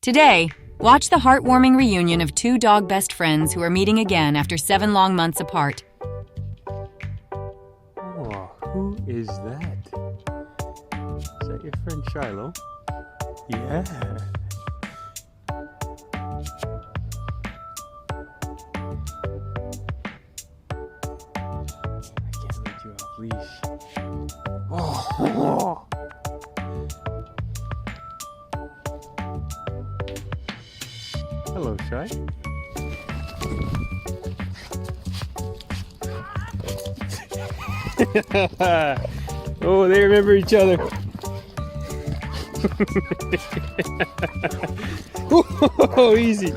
Today, watch the heartwarming reunion of two dog best friends who are meeting again after 7 long months apart. Oh, who is that? Is that your friend Shiloh? Yeah. I can't let you off leash. Oh. Hello, Shy. Oh, they remember each other. Oh, easy.